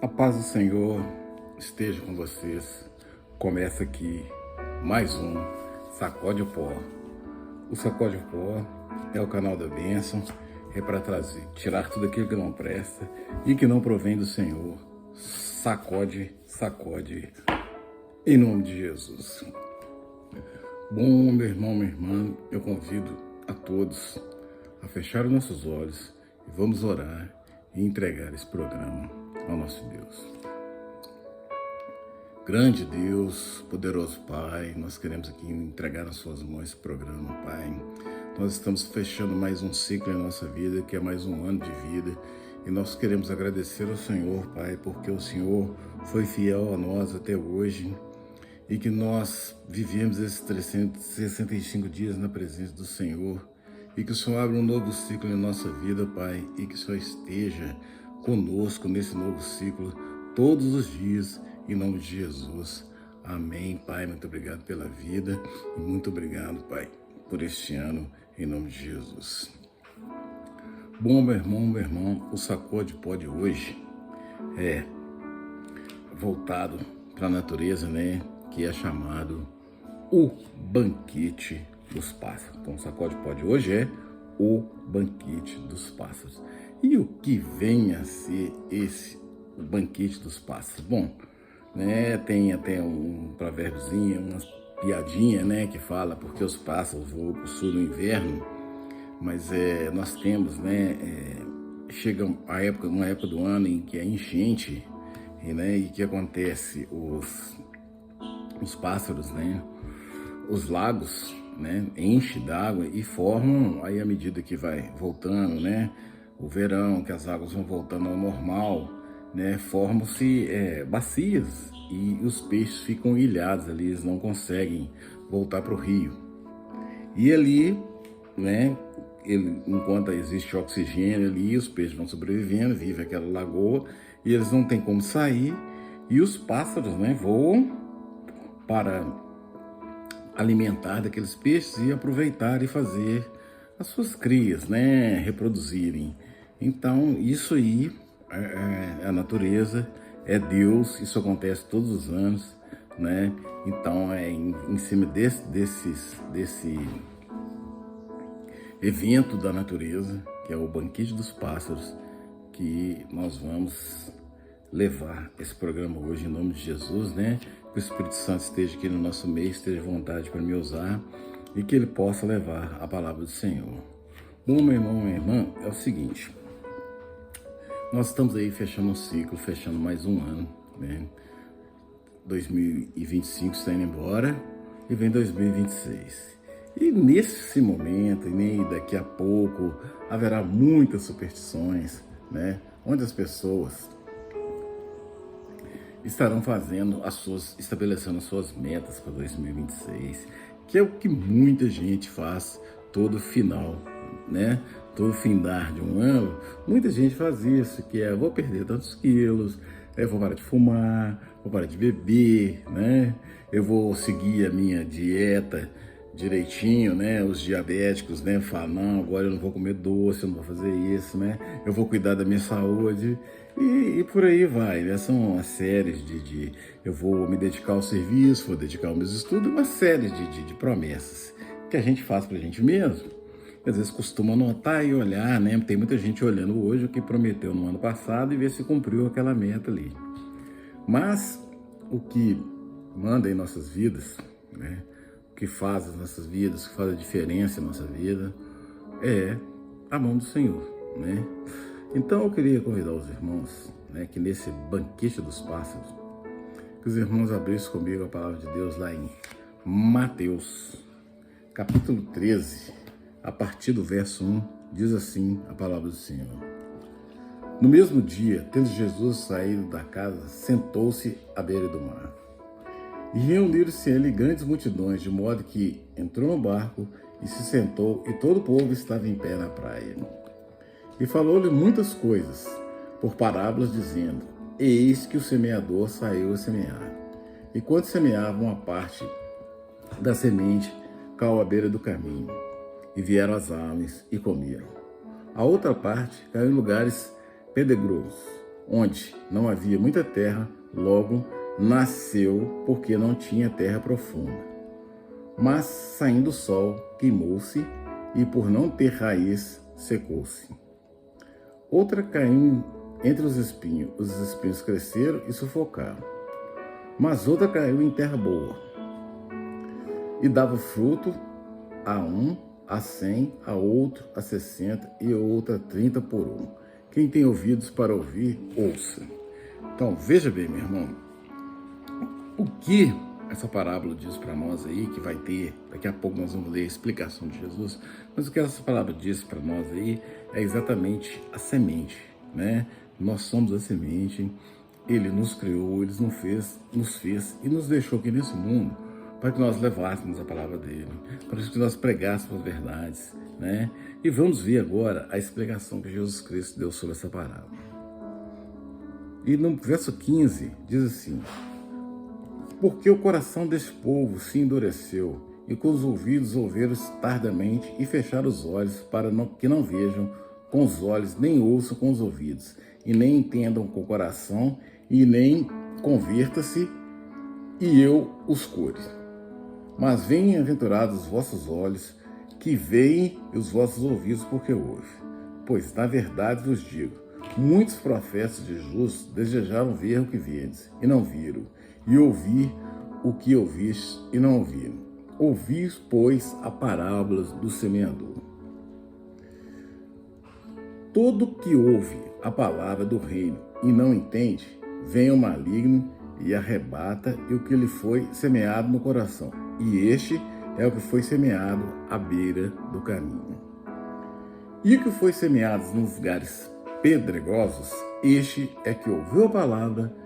A paz do Senhor esteja com vocês. Começa aqui mais um Sacode o Pó. O Sacode o Pó é o canal da bênção, é para trazer, tirar tudo aquilo que não presta e que não provém do Senhor. Sacode, sacode, em nome de Jesus. Bom, meu irmão, minha irmã, eu convido a todos a fechar os nossos olhos e vamos orar e entregar esse programa ao nosso Deus. Grande Deus, poderoso Pai, nós queremos aqui entregar nas suas mãos esse programa, Pai. Nós estamos fechando mais um ciclo em nossa vida, que é mais um ano de vida, e nós queremos agradecer ao Senhor, Pai, porque o Senhor foi fiel a nós até hoje, e que nós vivemos esses 365 dias na presença do Senhor, e que o Senhor abra um novo ciclo em nossa vida, Pai, e que o Senhor esteja conosco nesse novo ciclo todos os dias, em nome de Jesus. Amém, Pai. Muito obrigado pela vida e muito obrigado, Pai, por este ano, em nome de Jesus. Bom, meu irmão, o Sacode Pó de hoje é voltado para a natureza, né? Que é chamado o banquete dos pássaros. Então, o Sacode Pó de hoje é o banquete dos pássaros. E o que vem a ser o banquete dos pássaros? Bom, né, tem até um provérbiozinho, uma piadinha, né, que fala porque os pássaros voam para o sul no inverno, mas nós temos, né, chega uma época do ano em que é enchente, e que acontece os pássaros, né, os lagos, né, enchem d'água e formam, aí à medida que vai voltando, né, o verão, que as águas vão voltando ao normal, né, formam-se bacias e os peixes ficam ilhados ali, eles não conseguem voltar para o rio. E ali, né, enquanto existe oxigênio ali, os peixes vão sobrevivendo, vive aquela lagoa e eles não têm como sair, e os pássaros, né, voam para alimentar daqueles peixes e aproveitar e fazer as suas crias, né, reproduzirem. Então, isso aí é a natureza, é Deus, isso acontece todos os anos, né? Então, em cima desse evento da natureza, que é o banquete dos pássaros, que nós vamos levar esse programa hoje em nome de Jesus, né? Que o Espírito Santo esteja aqui no nosso meio, esteja à vontade para me usar e que ele possa levar a palavra do Senhor. Bom, meu irmão, minha irmã, é o seguinte, nós estamos aí fechando um ciclo, fechando mais um ano, né? 2025 está indo embora e vem 2026. E nesse momento, e daqui a pouco, haverá muitas superstições, né? Onde as pessoas estarão estabelecendo as suas metas para 2026, que é o que muita gente faz todo final, né? Todo findar de um ano, muita gente faz isso, que é, vou perder tantos quilos, vou parar de fumar, vou parar de beber, né? Eu vou seguir a minha dieta direitinho, né? Os diabéticos, né, falam, não, agora eu não vou comer doce, eu não vou fazer isso, né? Eu vou cuidar da minha saúde e por aí vai, né? São uma série eu vou me dedicar ao serviço, vou dedicar aos meus estudos, uma série de promessas que a gente faz pra gente mesmo. Às vezes costuma anotar e olhar, né? Tem muita gente olhando hoje o que prometeu no ano passado e ver se cumpriu aquela meta ali. Mas o que manda em nossas vidas, né? O que faz as nossas vidas, o que faz a diferença em nossa vida é a mão do Senhor, né? Então eu queria convidar os irmãos, né, que nesse banquete dos pássaros, que os irmãos abrissem comigo a palavra de Deus lá em Mateus, capítulo 13, a partir do verso 1, diz assim a palavra do Senhor. No mesmo dia, tendo Jesus saído da casa, sentou-se à beira do mar. E reuniram-se ele grandes multidões, de modo que entrou no barco e se sentou, e todo o povo estava em pé na praia. E falou-lhe muitas coisas, por parábolas, dizendo, eis que o semeador saiu a semear. E quando semeava, uma parte da semente caiu à beira do caminho, e vieram as aves e comeram. A outra parte caiu em lugares pedregosos, onde não havia muita terra, logo nasceu porque não tinha terra profunda. Mas, saindo o sol, queimou-se e, por não ter raiz, secou-se. Outra caiu entre os espinhos cresceram e sufocaram. Mas outra caiu em terra boa e dava fruto a 1, a 100, a outro, a 60 e a outra a 30 por 1. Quem tem ouvidos para ouvir, ouça. Então, veja bem, meu irmão, o que essa parábola diz para nós aí, que vai ter, daqui a pouco nós vamos ler a explicação de Jesus, mas o que essa parábola diz para nós aí é exatamente a semente, né? Nós somos a semente, Ele nos criou, Ele nos fez e nos deixou aqui nesse mundo para que nós levássemos a palavra dele, para que nós pregássemos as verdades, né? E vamos ver agora a explicação que Jesus Cristo deu sobre essa parábola. E no verso 15 diz assim: porque o coração deste povo se endureceu, e com os ouvidos ouviram tardamente, e fecharam os olhos, para que não vejam com os olhos, nem ouçam com os ouvidos, e nem entendam com o coração, e nem converta-se, e eu os cure. Mas bem-aventurados os vossos olhos, que veem, e os vossos ouvidos, porque ouvem. Pois, na verdade vos digo, muitos profetas de justos desejaram ver o que vedes, e não viram, e ouvir o que ouvis, e não ouviram. Ouvis, pois, a parábola do semeador. Todo que ouve a palavra do reino e não entende, vem o maligno e arrebata o que lhe foi semeado no coração. E este é o que foi semeado à beira do caminho. E o que foi semeado nos lugares pedregosos, este é que ouviu a palavra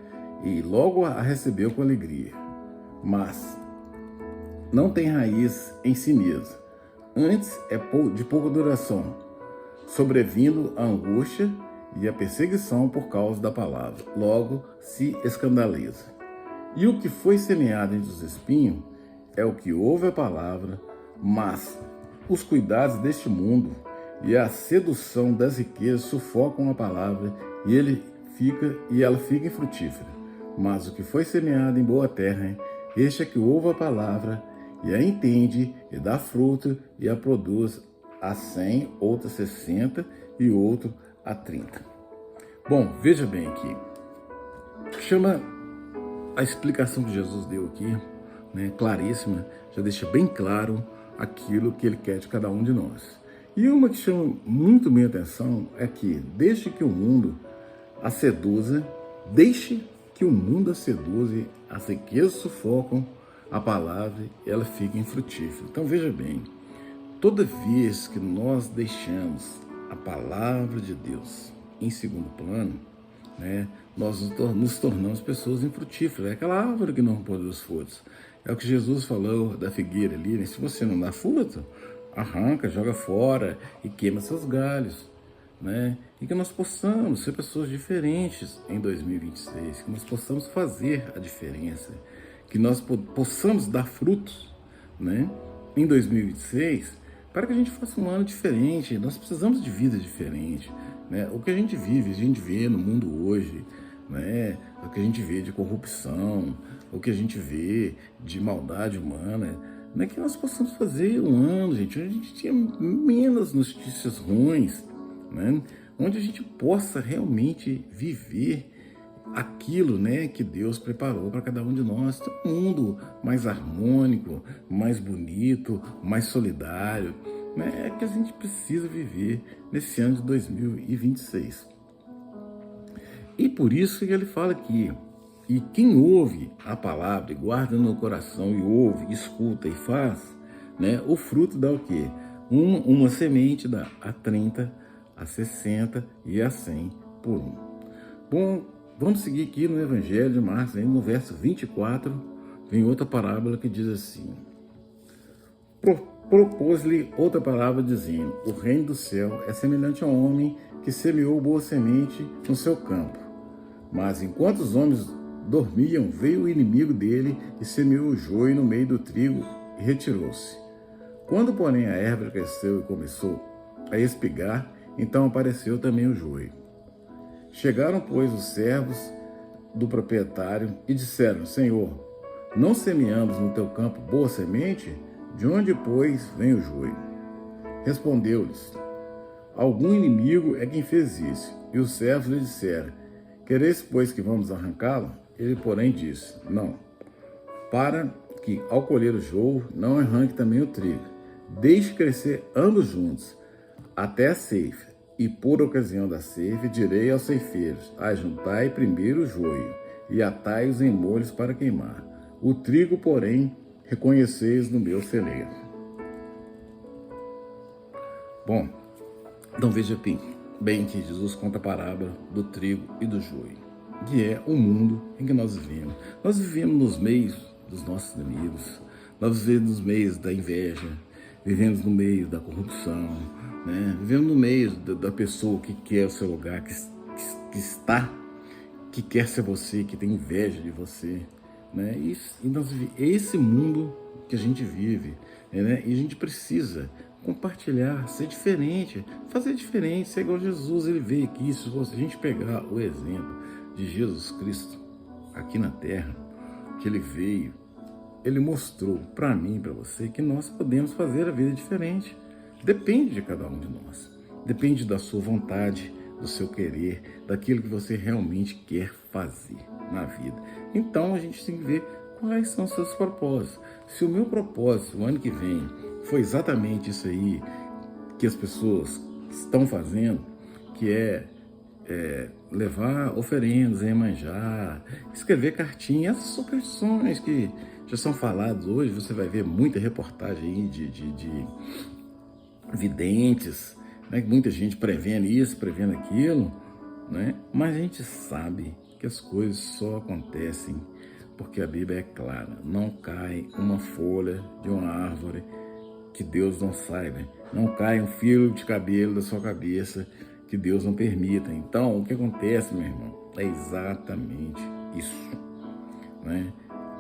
e logo a recebeu com alegria. Mas não tem raiz em si mesmo. Antes é de pouca duração, sobrevindo a angústia e a perseguição por causa da palavra. Logo se escandaliza. E o que foi semeado entre os espinhos é o que ouve a palavra, mas os cuidados deste mundo e a sedução das riquezas sufocam a palavra e ela fica infrutífera. Mas o que foi semeado em boa terra, este é que ouve a palavra e a entende e dá fruto e a produz a 100, outro a 60 e outro a 30. Bom, veja bem aqui. Chama a explicação que Jesus deu aqui, né, claríssima, já deixa bem claro aquilo que ele quer de cada um de nós. E uma que chama muito minha atenção é que deixe que o mundo a seduza, as riquezas sufocam a palavra e ela fica infrutífera. Então veja bem, toda vez que nós deixamos a palavra de Deus em segundo plano, né, nós nos tornamos pessoas infrutíferas. É aquela árvore que não produz frutos. É o que Jesus falou da figueira ali, né? Se você não dá fruto, arranca, joga fora e queima seus galhos, né? E que nós possamos ser pessoas diferentes em 2026, que nós possamos fazer a diferença, que nós possamos dar frutos, né, em 2026, para que a gente faça um ano diferente. Nós precisamos de vida diferente, né? O que a gente vive, a gente vê no mundo hoje, né? O que a gente vê de corrupção, o que a gente vê de maldade humana, não é que nós possamos fazer um ano, gente, onde a gente tenha menos notícias ruins, né? Onde a gente possa realmente viver aquilo, né, que Deus preparou para cada um de nós, um mundo mais harmônico, mais bonito, mais solidário, né, é que a gente precisa viver nesse ano de 2026. E por isso que ele fala aqui, e quem ouve a palavra e guarda no coração e ouve, escuta e faz, né, o fruto dá o quê? Uma semente dá a 30, a 60 e a 100 por 1. Bom, vamos seguir aqui no Evangelho de Marcos, no verso 24, vem outra parábola que diz assim: propôs-lhe outra parábola dizendo: o reino do céu é semelhante a um homem que semeou boa semente no seu campo. Mas enquanto os homens dormiam, veio o inimigo dele e semeou o joio no meio do trigo e retirou-se. Quando, porém, a erva cresceu e começou a espigar, então apareceu também o joio. Chegaram, pois, os servos do proprietário e disseram: Senhor, não semeamos no teu campo boa semente? De onde, pois, vem o joio? Respondeu-lhes: algum inimigo é quem fez isso. E os servos lhe disseram: quereis, pois, que vamos arrancá-lo? Ele, porém, disse: não, para que, ao colher o joio, não arranque também o trigo. Deixe crescer ambos juntos, até a ceifa. E por ocasião da ceifa, direi aos ceifeiros: ajuntai primeiro o joio, e atai-os em molhos para queimar. O trigo, porém, reconheceis no meu celeiro. Bom, então veja bem que Jesus conta a parábola do trigo e do joio, que é o mundo em que nós vivemos. Nós vivemos nos meios dos nossos inimigos, nós vivemos nos meios da inveja, vivemos no meio da corrupção, né? Vivemos no meio da pessoa que quer o seu lugar, que quer ser você, que tem inveja de você, né? E esse mundo que a gente vive, né? E a gente precisa compartilhar, ser diferente, fazer diferente, ser igual Jesus. Ele veio aqui. Se a gente pegar o exemplo de Jesus Cristo aqui na Terra, que ele veio, ele mostrou para mim, para você, que nós podemos fazer a vida diferente. Depende de cada um de nós, depende da sua vontade, do seu querer, daquilo que você realmente quer fazer na vida. Então a gente tem que ver quais são os seus propósitos. Se o meu propósito, o ano que vem, foi exatamente isso aí que as pessoas estão fazendo, que é levar oferendas, Iemanjá, escrever cartinhas, essas superstições que já são faladas hoje. Você vai ver muita reportagem aí de videntes, né? Muita gente prevendo isso, prevendo aquilo, né? Mas a gente sabe que as coisas só acontecem porque a Bíblia é clara: não cai uma folha de uma árvore que Deus não saiba, não cai um fio de cabelo da sua cabeça que Deus não permita. Então, o que acontece, meu irmão, é exatamente isso, né?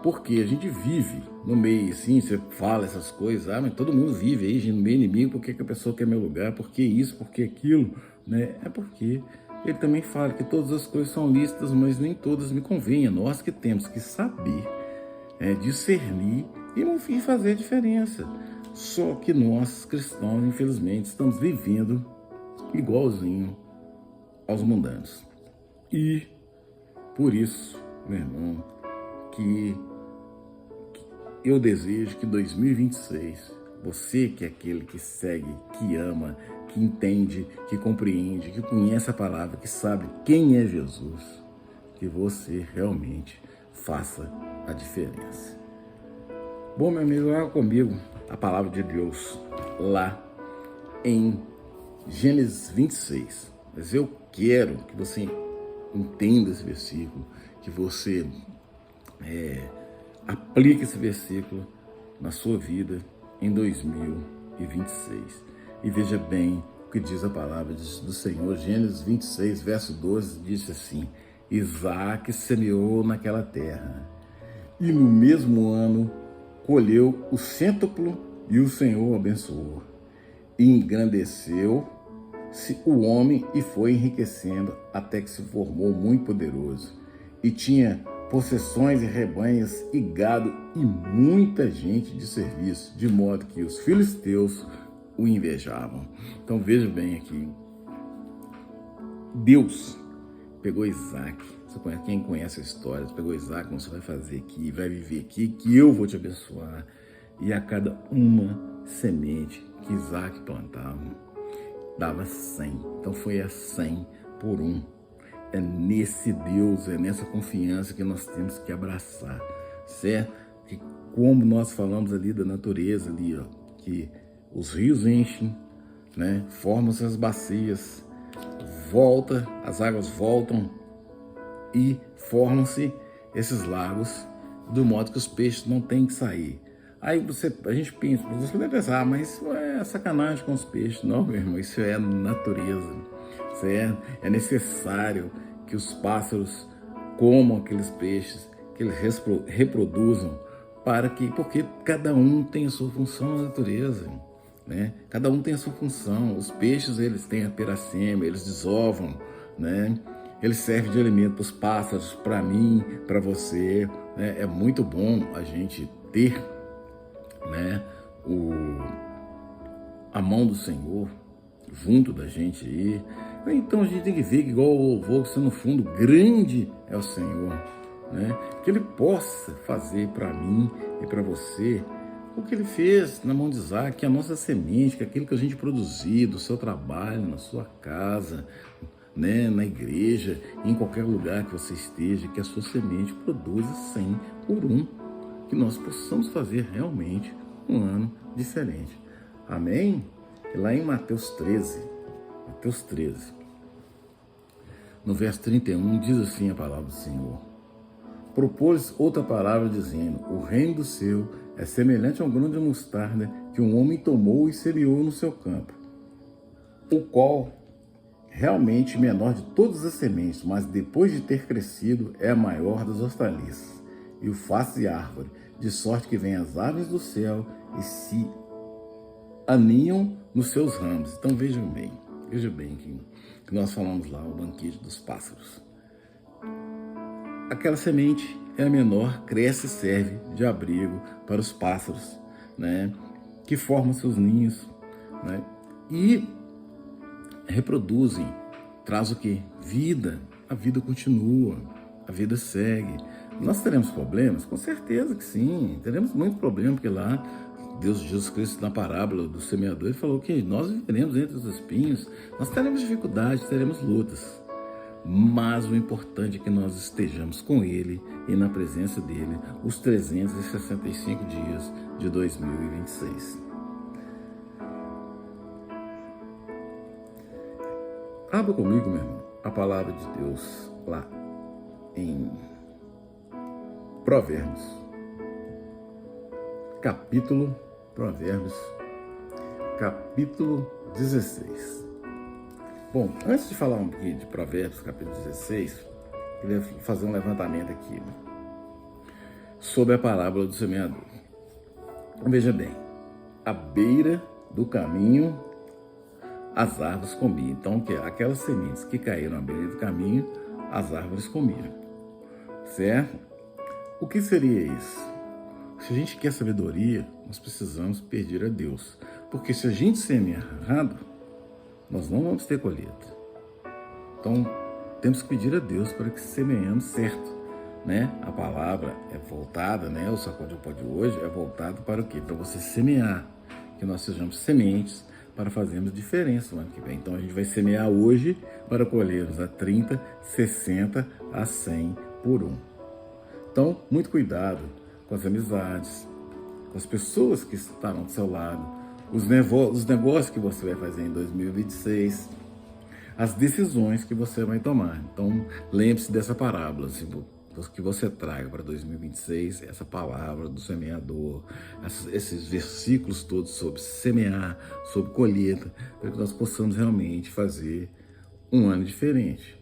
Porque a gente vive no meio, assim, você fala essas coisas, mas todo mundo vive aí no meio inimigo. Por que a pessoa quer meu lugar? Por que isso? Por que aquilo? Né? É porque ele também fala que todas as coisas são lícitas, mas nem todas me convêm. Nós que temos que saber, discernir e fazer a diferença. Só que nós, cristãos, infelizmente, estamos vivendo igualzinho aos mundanos. E por isso, meu irmão, que eu desejo que 2026, você que é aquele que segue, que ama, que entende, que compreende, que conhece a palavra, que sabe quem é Jesus, que você realmente faça a diferença. Bom, meu amigo, olha comigo a palavra de Deus lá em Gênesis 26. Mas eu quero que você entenda esse versículo, que você aplique esse versículo na sua vida em 2026. E veja bem o que diz a palavra do Senhor. Gênesis 26, verso 12, diz assim: Isaac semeou naquela terra, e no mesmo ano colheu o cêntuplo, e o Senhor o abençoou. E engrandeceu-se o homem e foi enriquecendo até que se formou muito poderoso. E tinha possessões e rebanhos e gado e muita gente de serviço, de modo que os filisteus o invejavam. Então veja bem aqui, Deus pegou Isaac. Quem conhece a história, pegou Isaac, como você vai fazer aqui, vai viver aqui, que eu vou te abençoar. E a cada uma semente que Isaac plantava, dava 100. Então foi a 100 por um. É nesse Deus, é nessa confiança que nós temos que abraçar, certo? Que como nós falamos ali da natureza ali, ó, que os rios enchem, né? Formam-se as bacias, as águas voltam e formam-se esses lagos, do modo que os peixes não têm que sair. Aí a gente pensa, você deve pensar, mas isso é sacanagem com os peixes. Não, meu irmão, isso é natureza, certo? É necessário que os pássaros comam aqueles peixes, que eles reproduzam, porque cada um tem a sua função na natureza, né? Cada um tem a sua função. Os peixes, eles têm a piracema, eles desovam, né? ele serve de alimento para os pássaros, para mim, para você, né? É muito bom a gente ter, né, a mão do Senhor junto da gente aí. Então a gente tem que ver que, igual o louvor que está no fundo, grande é o Senhor, né? Que Ele possa fazer para mim e para você o que Ele fez na mão de Isaac, que é a nossa semente, que é aquilo que a gente produzir do seu trabalho, na sua casa, né, na igreja, em qualquer lugar que você esteja, que a sua semente produza 100 por 1, que nós possamos fazer realmente um ano diferente. Amém? E lá em Mateus 13, no verso 31, diz assim a palavra do Senhor: propôs outra palavra dizendo, o reino do céu é semelhante a um grão de mostarda que um homem tomou e semeou no seu campo, o qual realmente menor de todas as sementes, mas depois de ter crescido é a maior das hortaliças, e o faz de árvore, de sorte que vêm as aves do céu e se aninham nos seus ramos. Então vejam bem que nós falamos lá, o banquete dos pássaros. Aquela semente é a menor, cresce e serve de abrigo para os pássaros, né, que formam seus ninhos, né, e reproduzem, traz o que? Vida. A vida continua, a vida segue. Nós teremos problemas? Com certeza que sim, teremos muito problema, porque lá Deus, Jesus Cristo, na parábola do semeador, ele falou que nós viveremos entre os espinhos, nós teremos dificuldades, teremos lutas, mas o importante é que nós estejamos com Ele e na presença dEle os 365 dias de 2026. Abra comigo, meu irmão, a palavra de Deus lá em Provérbios, capítulo 16. Bom, antes de falar um pouquinho de Provérbios, capítulo 16, eu queria fazer um levantamento aqui, né, sobre a parábola do semeador. Veja bem, à beira do caminho as árvores comiam. Então, aquelas sementes que caíram à beira do caminho, as árvores comiam. Certo? O que seria isso? Se a gente quer sabedoria, nós precisamos pedir a Deus. Porque se a gente semear errado, nós não vamos ter colheita. Então, temos que pedir a Deus para que semeemos certo, né? A palavra é voltada, né? O Sacode Pó de hoje é voltado para o quê? Para você semear, que nós sejamos sementes para fazermos diferença no ano que vem. Então a gente vai semear hoje para colhermos a 30, 60, a 100 por 1. Então, muito cuidado com as amizades, com as pessoas que estarão do seu lado, os negócios que você vai fazer em 2026, as decisões que você vai tomar. Então, lembre-se dessa parábola, que você traga para 2026, essa palavra do semeador, esses versículos todos sobre semear, sobre colheita, para que nós possamos realmente fazer um ano diferente.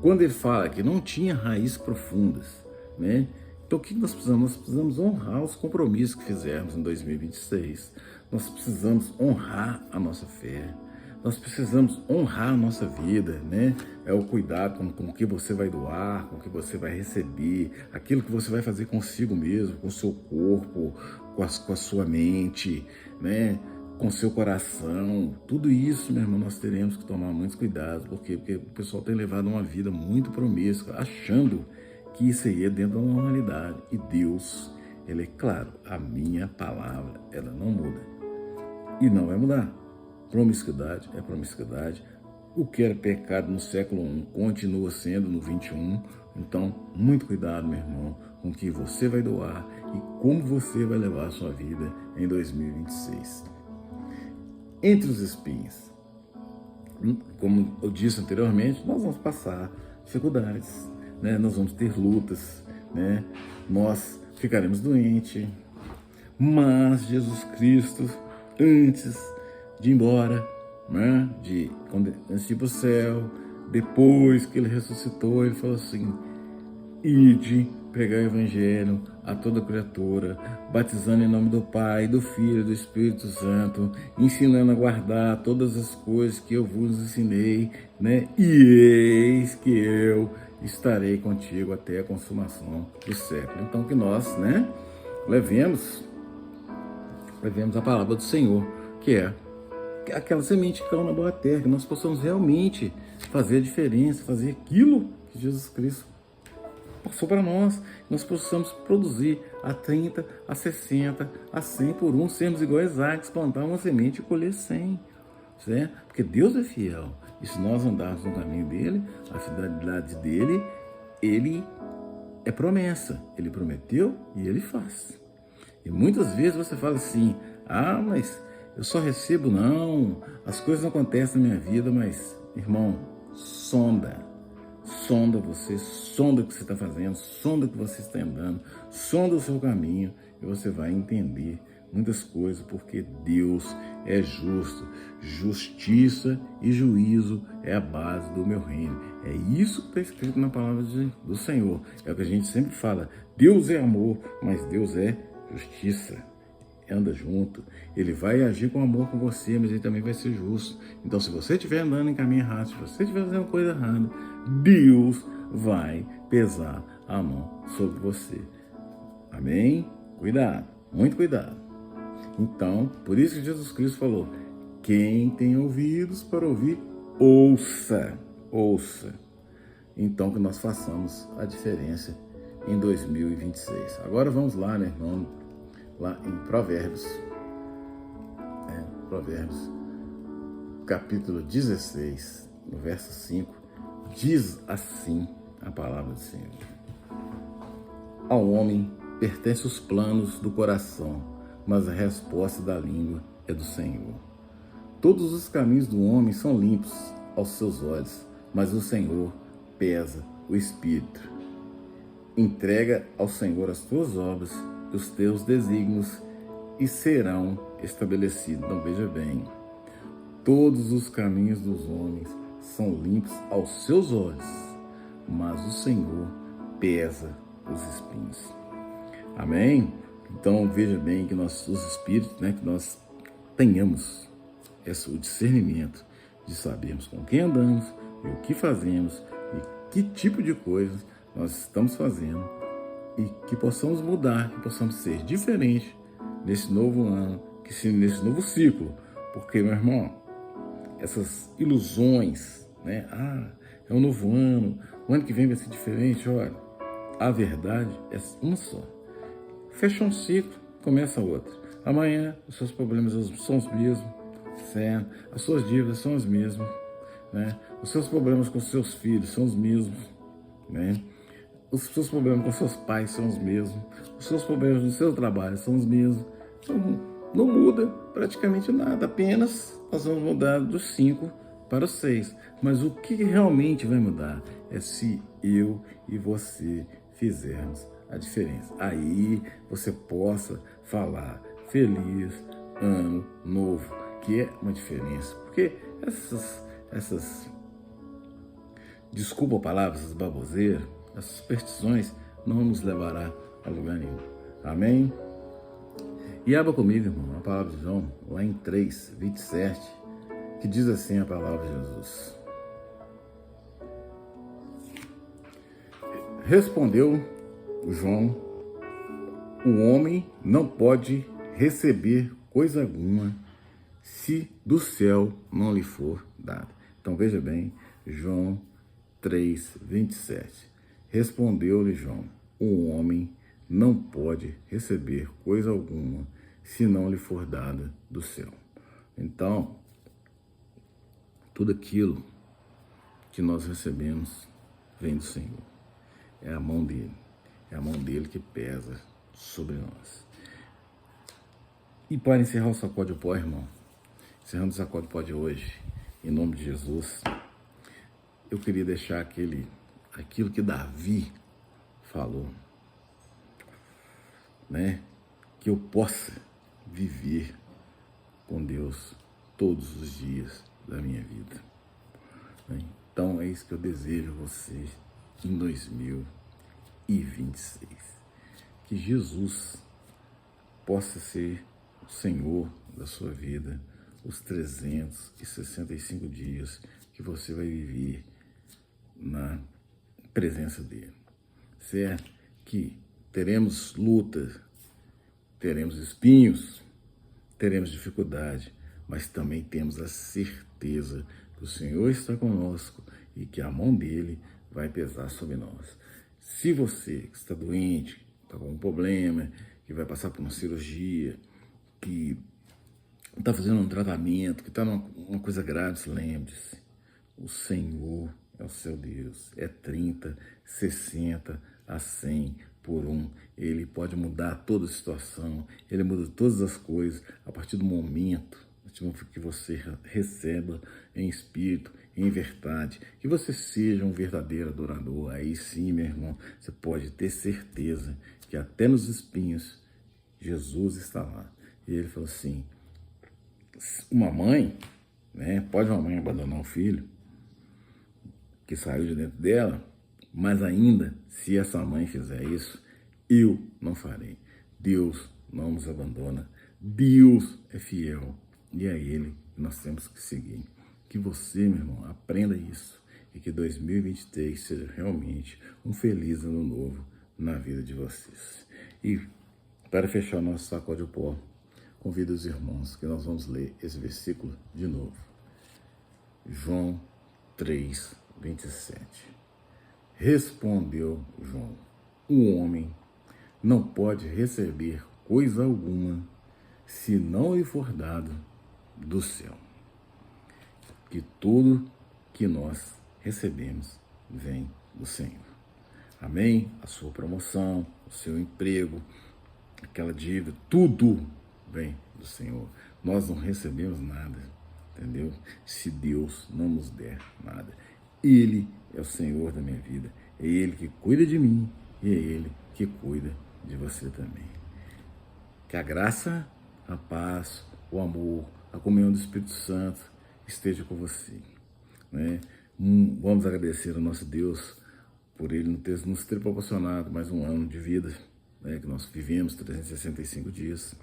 Quando ele fala que não tinha raízes profundas, né? Então o que nós precisamos? Nós precisamos honrar os compromissos que fizemos em 2026. Nós precisamos honrar a nossa fé. Nós precisamos honrar a nossa vida, né? É o cuidado com o que você vai doar, com o que você vai receber, aquilo que você vai fazer consigo mesmo, com o seu corpo, com a sua mente, né? Com o seu coração. Tudo isso, meu irmão, nós teremos que tomar muitos cuidados. Por quê? Porque o pessoal tem levado uma vida muito promíscua, achando que isso aí é dentro da normalidade. E Deus, Ele é claro, a minha palavra, ela não muda. E não vai mudar. Promiscuidade é promiscuidade. O que era pecado no século I continua sendo no 21. Então, muito cuidado, meu irmão, com o que você vai doar e como você vai levar a sua vida em 2026. Entre os espinhos, como eu disse anteriormente, nós vamos passar dificuldades, né? Nós vamos ter lutas, né? Nós ficaremos doentes, mas Jesus Cristo, antes de ir embora, né, antes de ir para o céu, depois que ele ressuscitou, ele falou assim: ide pregar o Evangelho a toda criatura, batizando em nome do Pai, do Filho e do Espírito Santo, ensinando a guardar todas as coisas que eu vos ensinei, né? E eis que eu estarei contigo até a consumação do século. Então que nós, né, levemos a palavra do Senhor, que é aquela semente que caiu na boa terra, que nós possamos realmente fazer a diferença, fazer aquilo que Jesus Cristo passou para nós possamos produzir a 30, a 60, a 100 por um, sermos igual a Isaac, plantar uma semente e colher 100, certo? Porque Deus é fiel, e se nós andarmos no caminho dele, a fidelidade dele, ele é promessa, ele prometeu e ele faz. E muitas vezes você fala assim, mas eu só recebo, não, as coisas não acontecem na minha vida, mas, irmão, sonda você, sonda o que você está fazendo, sonda o que você está andando, sonda o seu caminho e você vai entender muitas coisas, porque Deus é justo, justiça e juízo é a base do meu reino. É isso que está escrito na palavra do Senhor, é o que a gente sempre fala, Deus é amor, mas Deus é justiça. Anda junto, ele vai agir com amor com você, mas ele também vai ser justo. Então, se você estiver andando em caminho errado, se você estiver fazendo coisa errada, Deus vai pesar a mão sobre você. Amém? Cuidado, muito cuidado. Então, por isso que Jesus Cristo falou, quem tem ouvidos para ouvir, ouça. Então, que nós façamos a diferença em 2026. Agora vamos lá, né, irmão? Lá em Provérbios, capítulo 16, no verso 5, diz assim a palavra do Senhor. Ao homem pertencem os planos do coração, mas a resposta da língua é do Senhor. Todos os caminhos do homem são limpos aos seus olhos, mas o Senhor pesa o espírito. Entrega ao Senhor as tuas obras, os teus desígnios e serão estabelecidos. Então veja bem, todos os caminhos dos homens são limpos aos seus olhos, mas o Senhor pesa os espinhos. Amém? Então veja bem que nós, os espíritos, né, que nós tenhamos o discernimento de sabermos com quem andamos e o que fazemos e que tipo de coisas nós estamos fazendo, e que possamos mudar, que possamos ser diferentes nesse novo ano, nesse novo ciclo. Porque, meu irmão, essas ilusões, né? É um novo ano, o ano que vem vai ser diferente. Olha, a verdade é uma só. Fecha um ciclo, começa outro. Amanhã, os seus problemas são os mesmos, certo? As suas dívidas são as mesmas, né? Os seus problemas com os seus filhos são os mesmos, né? Os seus problemas com seus pais são os mesmos. Os seus problemas no seu trabalho são os mesmos. Então, não muda praticamente nada. Apenas nós vamos mudar dos 5 para os 6. Mas o que realmente vai mudar é se eu e você fizermos a diferença. Aí você possa falar feliz ano novo, que é uma diferença. Porque essas desculpa a palavra, essas baboseiras, as superstições não nos levará a lugar nenhum. Amém? E abra comigo, irmão, a palavra de João, lá em 3, 27, que diz assim a palavra de Jesus. Respondeu João, o homem não pode receber coisa alguma se do céu não lhe for dado. Então veja bem, João 3, 27. Respondeu-lhe João, o homem não pode receber coisa alguma se não lhe for dada do céu. Então, tudo aquilo que nós recebemos vem do Senhor. É a mão dele que pesa sobre nós. E para encerrar o Sacode o Pó, irmão, encerrando o Sacode o Pó de hoje, em nome de Jesus, eu queria deixar aquilo que Davi falou, né? Que eu possa viver com Deus todos os dias da minha vida. Então é isso que eu desejo a você em 2026. 2026. Que Jesus possa ser o Senhor da sua vida, os 365 dias que você vai viver na presença dele, certo? Que teremos lutas, teremos espinhos, teremos dificuldade, mas também temos a certeza que o Senhor está conosco e que a mão dele vai pesar sobre nós. Se você que está doente, está com um problema, que vai passar por uma cirurgia, que está fazendo um tratamento, que está numa coisa grave, lembre-se, o Senhor é o seu Deus. É 30, 60, a 100 por um. Ele pode mudar toda a situação, ele muda todas as coisas a partir do momento que você receba em espírito, em verdade, que você seja um verdadeiro adorador. Aí sim, meu irmão, você pode ter certeza que até nos espinhos Jesus está lá. E ele falou assim, uma mãe, né, pode uma mãe abandonar um filho que saiu de dentro dela, mas ainda, se essa mãe fizer isso, eu não farei. Deus não nos abandona. Deus é fiel. E é Ele que nós temos que seguir. Que você, meu irmão, aprenda isso. E que 2023 seja realmente um feliz ano novo na vida de vocês. E para fechar o nosso sacode o pó, convido os irmãos que nós vamos ler esse versículo de novo. João 3, 27. Respondeu João: o homem não pode receber coisa alguma se não lhe for dado do céu. Que tudo que nós recebemos vem do Senhor. Amém? A sua promoção, o seu emprego, aquela dívida, tudo vem do Senhor. Nós não recebemos nada, entendeu? Se Deus não nos der nada. Ele é o Senhor da minha vida. É Ele que cuida de mim e é Ele que cuida de você também. Que a graça, a paz, o amor, a comunhão do Espírito Santo esteja com você, né? Vamos agradecer ao nosso Deus por Ele nos ter proporcionado mais um ano de vida, né? Que nós vivemos 365 dias.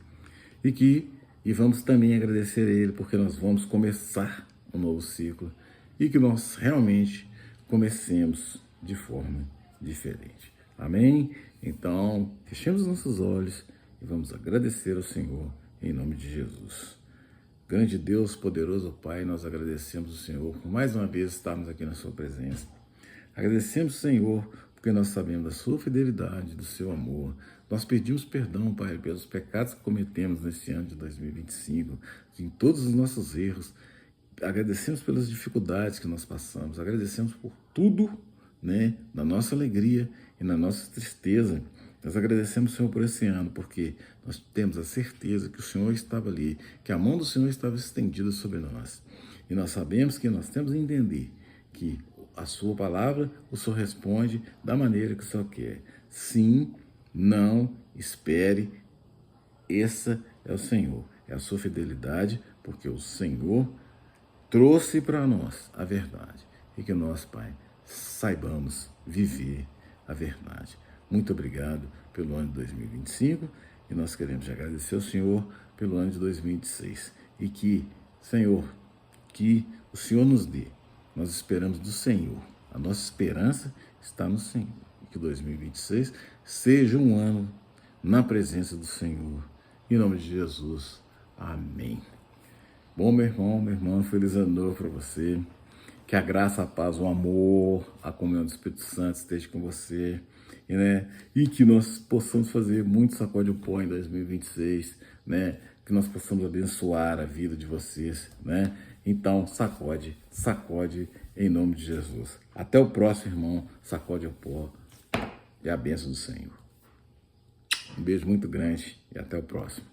E vamos também agradecer a Ele porque nós vamos começar um novo ciclo e que nós realmente comecemos de forma diferente. Amém? Então, fechemos nossos olhos e vamos agradecer ao Senhor em nome de Jesus. Grande Deus, poderoso Pai, nós agradecemos ao Senhor por mais uma vez estarmos aqui na sua presença. Agradecemos, Senhor, porque nós sabemos da sua fidelidade, do seu amor. Nós pedimos perdão, Pai, pelos pecados que cometemos nesse ano de 2025, em todos os nossos erros. Agradecemos pelas dificuldades que nós passamos. Agradecemos por tudo, né, na nossa alegria e na nossa tristeza. Nós agradecemos, Senhor, por esse ano, porque nós temos a certeza que o Senhor estava ali, que a mão do Senhor estava estendida sobre nós. E nós sabemos que nós temos que entender que a sua palavra, o Senhor responde da maneira que o Senhor quer. Sim, não, espere, essa é o Senhor. É a sua fidelidade, porque o Senhor trouxe para nós a verdade. E que nós, Pai, saibamos viver a verdade. Muito obrigado pelo ano de 2025 e nós queremos agradecer ao Senhor pelo ano de 2026. E que, Senhor, que o Senhor nos dê. Nós esperamos do Senhor. A nossa esperança está no Senhor. E que 2026 seja um ano na presença do Senhor. Em nome de Jesus. Amém. Bom, meu irmão, minha irmã, feliz ano novo para você. Que a graça, a paz, o amor, a comunhão do Espírito Santo esteja com você. Né? E que nós possamos fazer muito sacode o pó em 2026, né? Que nós possamos abençoar a vida de vocês, né? Então, sacode em nome de Jesus. Até o próximo, irmão. Sacode o pó e a bênção do Senhor. Um beijo muito grande e até o próximo.